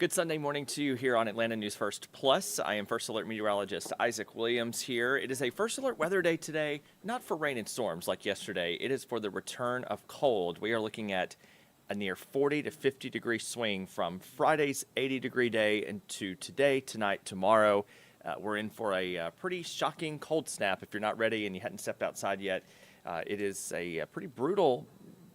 Good Sunday morning to you here on Atlanta News First Plus. I am First Alert meteorologist Isaac Williams here. It is a First Alert weather day today, not for rain and storms like yesterday. It is for the return of cold. We are looking at a near 40 to 50 degree swing from Friday's 80-degree day into today, tonight, tomorrow. We're in for a pretty shocking cold snap if you're not ready and you hadn't stepped outside yet. It is a pretty brutal,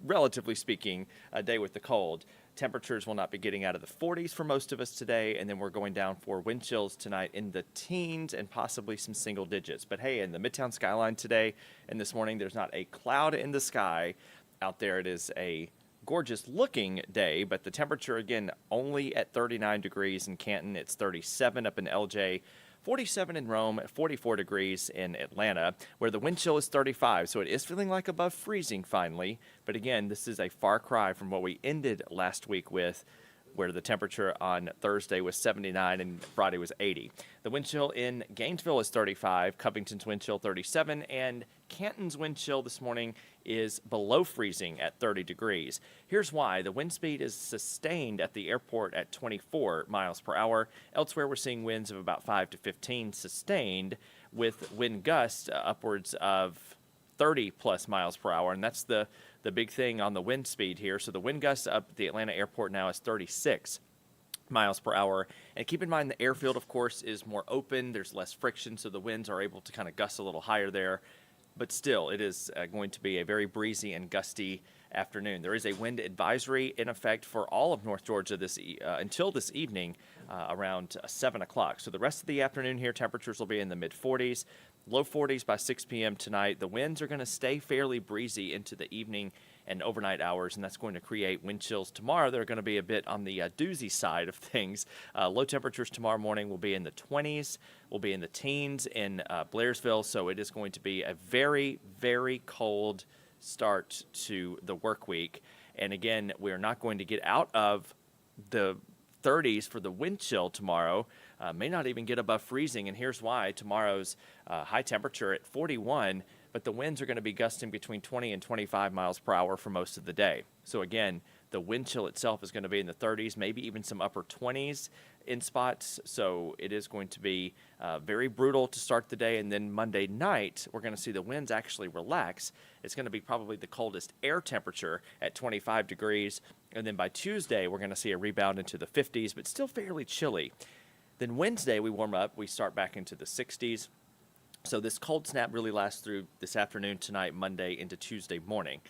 relatively speaking, day with the cold. Temperatures will not be getting out of the 40s for most of us today, and then we're going down for wind chills tonight in the teens and possibly some single digits. But hey, in the Midtown skyline today and this morning, there's not a cloud in the sky. Out there, it is a gorgeous looking day, but the temperature, again, only at 39 degrees in Canton. It's 37 up in LJ. 47 in Rome, 44 degrees in Atlanta, where the wind chill is 35, so it is feeling like above freezing finally. But again, this is a far cry from what we ended last week with, where the temperature on Thursday was 79 and Friday was 80. The wind chill in Gainesville is 35, Covington's wind chill 37, and Canton's wind chill this morning is below freezing at 30 degrees. Here's why. The wind speed is sustained at the airport at 24 miles per hour. Elsewhere, we're seeing winds of about 5 to 15 sustained, with wind gusts upwards of 30 plus miles per hour, and that's the big thing on the wind speed here. So the wind gusts up at the Atlanta airport now is 36 miles per hour. And keep in mind the airfield, of course, is more open. There's less friction, so the winds are able to kind of gust a little higher there. But still, it is going to be a very breezy and gusty afternoon. There is a wind advisory in effect for all of North Georgia until this evening around 7 o'clock. So the rest of the afternoon here, temperatures will be in the mid-40s. Low 40s by 6 p.m. tonight. The winds are going to stay fairly breezy into the evening and overnight hours, and that's going to create wind chills tomorrow. They're going to be a bit on the doozy side of things. Low temperatures tomorrow morning will be in the 20s, will be in the teens in Blairsville, so it is going to be a very, very cold start to the work week. And again, we're not going to get out of the 30s for the wind chill tomorrow. May not even get above freezing, and here's why. Tomorrow's high temperature at 41, but the winds are going to be gusting between 20 and 25 miles per hour for most of the day. So again, the wind chill itself is going to be in the 30s, maybe even some upper 20s in spots. So it is going to be very brutal to start the day, and then Monday night, we're going to see the winds actually relax. It's going to be probably the coldest air temperature at 25 degrees, and then by Tuesday, we're going to see a rebound into the 50s, but still fairly chilly. Then Wednesday, we warm up. We start back into the 60s. So this cold snap really lasts through this afternoon, tonight, Monday, into Tuesday morning.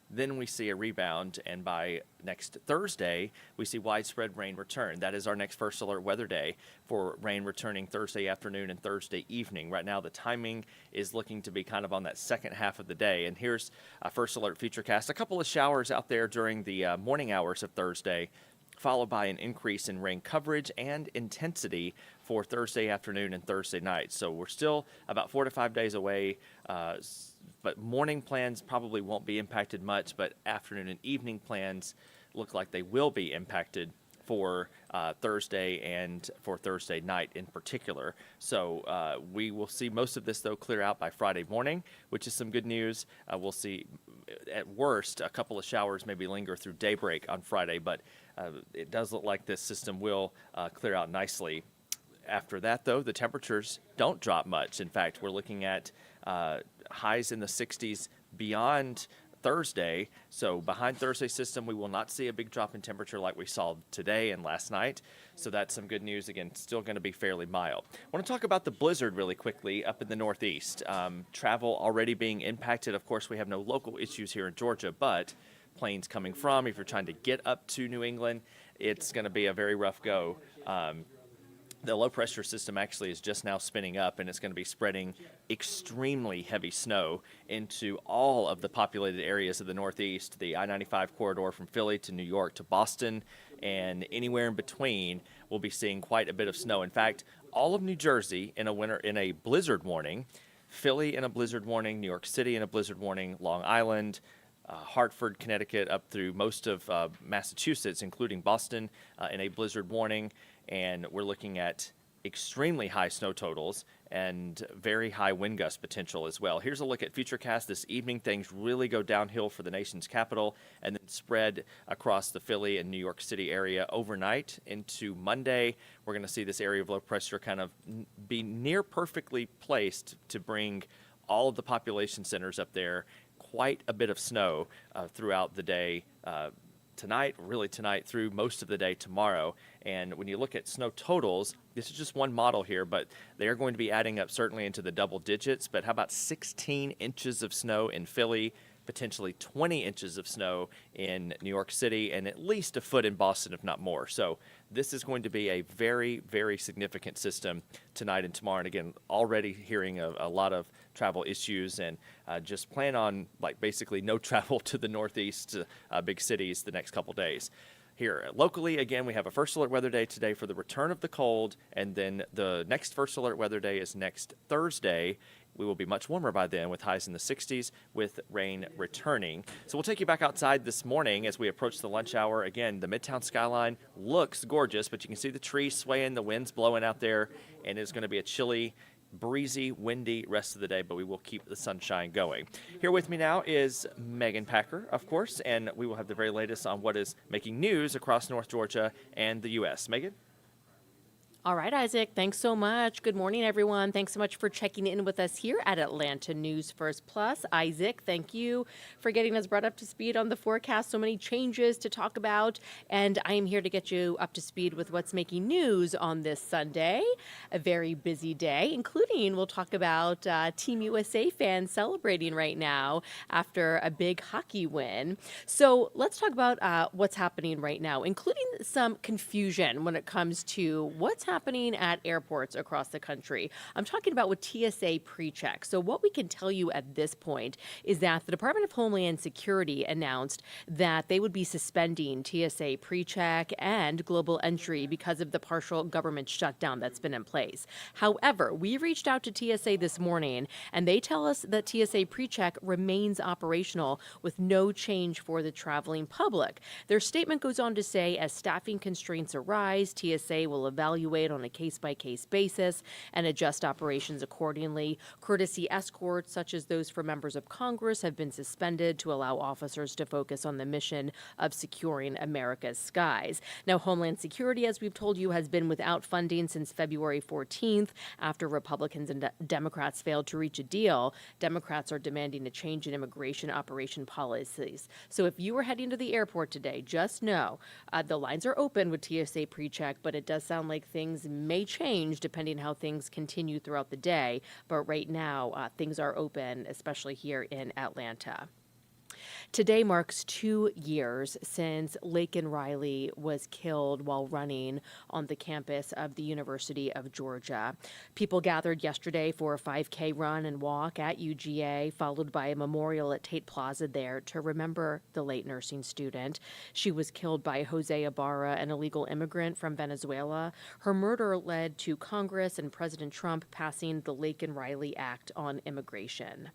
Then we see a rebound, and by next Thursday, we see widespread rain return. That is our next First Alert weather day for rain returning Thursday afternoon and Thursday evening. Right now, the timing is looking to be kind of on that second half of the day. And here's a First Alert Futurecast. A couple of showers out there during the morning hours of Thursday, followed by an increase in rain coverage and intensity for Thursday afternoon and Thursday night. So we're still about 4 to 5 days away, but morning plans probably won't be impacted much, but afternoon and evening plans look like they will be impacted for Thursday and for Thursday night in particular. So we will see most of this, though, clear out by Friday morning, which is some good news. We'll see, at worst, a couple of showers maybe linger through daybreak on Friday, but it does look like this system will clear out nicely. After that, though, the temperatures don't drop much. In fact, we're looking at highs in the 60s beyond Thursday. So behind Thursday's system, we will not see a big drop in temperature like we saw today and last night. So that's some good news. Again, still going to be fairly mild. I want to talk about the blizzard really quickly up in the Northeast. Travel already being impacted. Of course, we have no local issues here in Georgia, but planes coming from, if you're trying to get up to New England, it's going to be a very rough go. The low-pressure system actually is just now spinning up, and it's going to be spreading extremely heavy snow into all of the populated areas of the Northeast, the I-95 corridor from Philly to New York to Boston, and anywhere in between, we'll be seeing quite a bit of snow. In fact, all of New Jersey in a blizzard warning, Philly in a blizzard warning, New York City in a blizzard warning, Long Island, Hartford, Connecticut, up through most of Massachusetts, including Boston, in a blizzard warning. And we're looking at extremely high snow totals and very high wind gust potential as well. Here's a look at Futurecast this evening. Things really go downhill for the nation's capital and then spread across the Philly and New York City area overnight into Monday. We're going to see this area of low pressure kind of be near perfectly placed to bring all of the population centers up there. Quite a bit of snow throughout the day tonight, really tonight through most of the day tomorrow. And when you look at snow totals, this is just one model here, but they are going to be adding up certainly into the double digits. But how about 16 inches of snow in Philly, potentially 20 inches of snow in New York City, and at least a foot in Boston, if not more. So this is going to be a very, very significant system tonight and tomorrow. And again, already hearing a lot of travel issues, and just plan on like basically no travel to the Northeast big cities the next couple days. Here locally, again, we have a first alert weather day today for the return of the cold, and then the next first alert weather day is next Thursday. We will be much warmer by then with highs in the 60s with rain returning. So we'll take you back outside this morning as we approach the lunch hour. Again, the Midtown skyline looks gorgeous, but you can see the trees swaying, the wind's blowing out there, and it's going to be a chilly, breezy, windy rest of the day, but we will keep the sunshine going. Here with me now is Megan Packer, of course, and we will have the very latest on what is making news across North Georgia and the U.S. Megan? All right, Isaac, thanks so much. Good morning, everyone. Thanks so much for checking in with us here at Atlanta News First Plus. Isaac, thank you for getting us brought up to speed on the forecast. So many changes to talk about, and I am here to get you up to speed with what's making news on this Sunday. A very busy day, including we'll talk about Team USA fans celebrating right now after a big hockey win. So let's talk about what's happening right now, including some confusion when it comes to what's happening at airports across the country. I'm talking about with TSA PreCheck. So what we can tell you at this point is that the Department of Homeland Security announced that they would be suspending TSA PreCheck and global entry because of the partial government shutdown that's been in place. However, we reached out to TSA this morning, and they tell us that TSA PreCheck remains operational with no change for the traveling public. Their statement goes on to say, as staffing constraints arise, TSA will evaluate on a case-by-case basis and adjust operations accordingly. Courtesy escorts, such as those for members of Congress, have been suspended to allow officers to focus on the mission of securing America's skies. Now, Homeland Security, as we've told you, has been without funding since February 14th after Republicans and Democrats failed to reach a deal. Democrats are demanding a change in immigration operation policies. So if you were heading to the airport today, just know the lines are open with TSA PreCheck, but it does sound like things may change depending how things continue throughout the day. But right now, things are open, especially here in Atlanta. Today marks 2 years since Laken Riley was killed while running on the campus of the University of Georgia. People gathered yesterday for a 5K run and walk at UGA, followed by a memorial at Tate Plaza there to remember the late nursing student. She was killed by Jose Ibarra, an illegal immigrant from Venezuela. Her murder led to Congress and President Trump passing the Laken Riley Act on Immigration.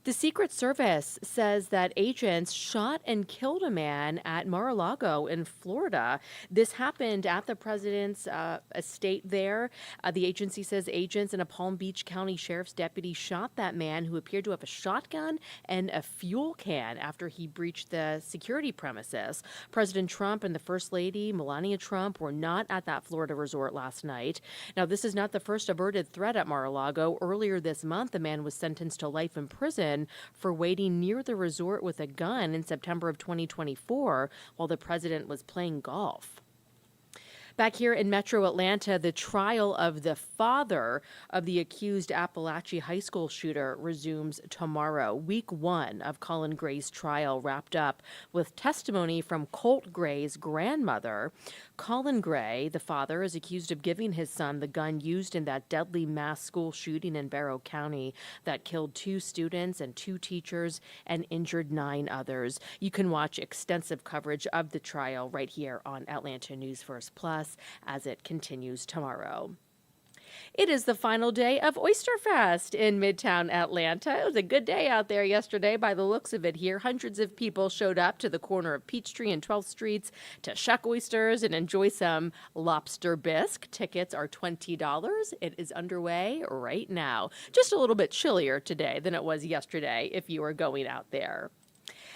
The Secret Service says that agents shot and killed a man at Mar-a-Lago in Florida. This happened at the president's estate there. The agency says agents and a Palm Beach County Sheriff's deputy shot that man, who appeared to have a shotgun and a fuel can, after he breached the security premises. President Trump and the First Lady, Melania Trump, were not at that Florida resort last night. Now, this is not the first averted threat at Mar-a-Lago. Earlier this month, a man was sentenced to life in prison for waiting near the resort with a gun in September of 2024 while the president was playing golf. Back here in Metro Atlanta, the trial of the father of the accused Appalachia High School shooter resumes tomorrow. Week 1 of Colin Gray's trial wrapped up with testimony from Colt Gray's grandmother. Colin Gray, the father, is accused of giving his son the gun used in that deadly mass school shooting in Barrow County that killed 2 students and 2 teachers and injured 9 others. You can watch extensive coverage of the trial right here on Atlanta News First Plus as it continues tomorrow. It is the final day of Oyster Fest in Midtown Atlanta. It was a good day out there yesterday by the looks of it here. Hundreds of people showed up to the corner of Peachtree and 12th Streets to shuck oysters and enjoy some lobster bisque. Tickets are $20. It is underway right now. Just a little bit chillier today than it was yesterday if you are going out there.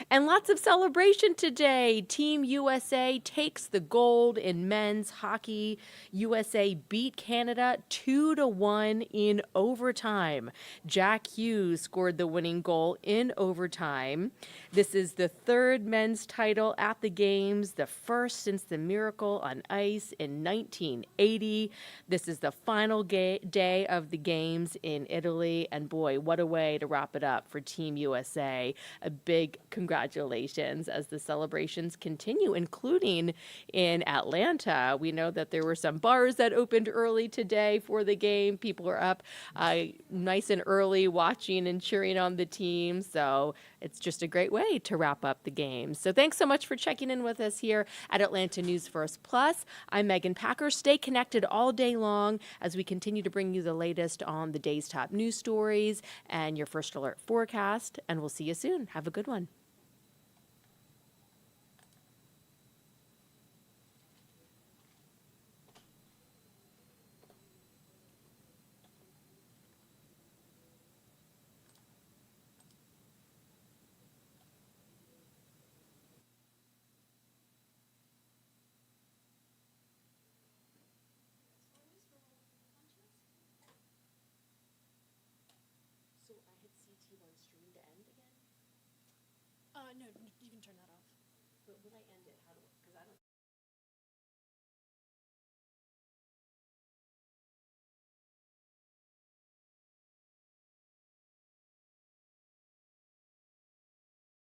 And lots of celebration today. Team USA takes the gold in men's hockey. USA beat Canada 2-1 in overtime. Jack Hughes scored the winning goal in overtime. This is the third men's title at the games, the first since the Miracle on Ice in 1980. This is the final day of the games in Italy. And boy, what a way to wrap it up for Team USA. A big congratulations as the celebrations continue, including in Atlanta. We know that there were some bars that opened early today for the game. People are up nice and early watching and cheering on the team. So it's just a great way to wrap up the game. So thanks so much for checking in with us here at Atlanta News First Plus. I'm Megan Packer. Stay connected all day long as we continue to bring you the latest on the day's top news stories and your first alert forecast. And we'll see you soon. Have a good one. So I hit CT on stream to end again, No, you can turn that off. but will I end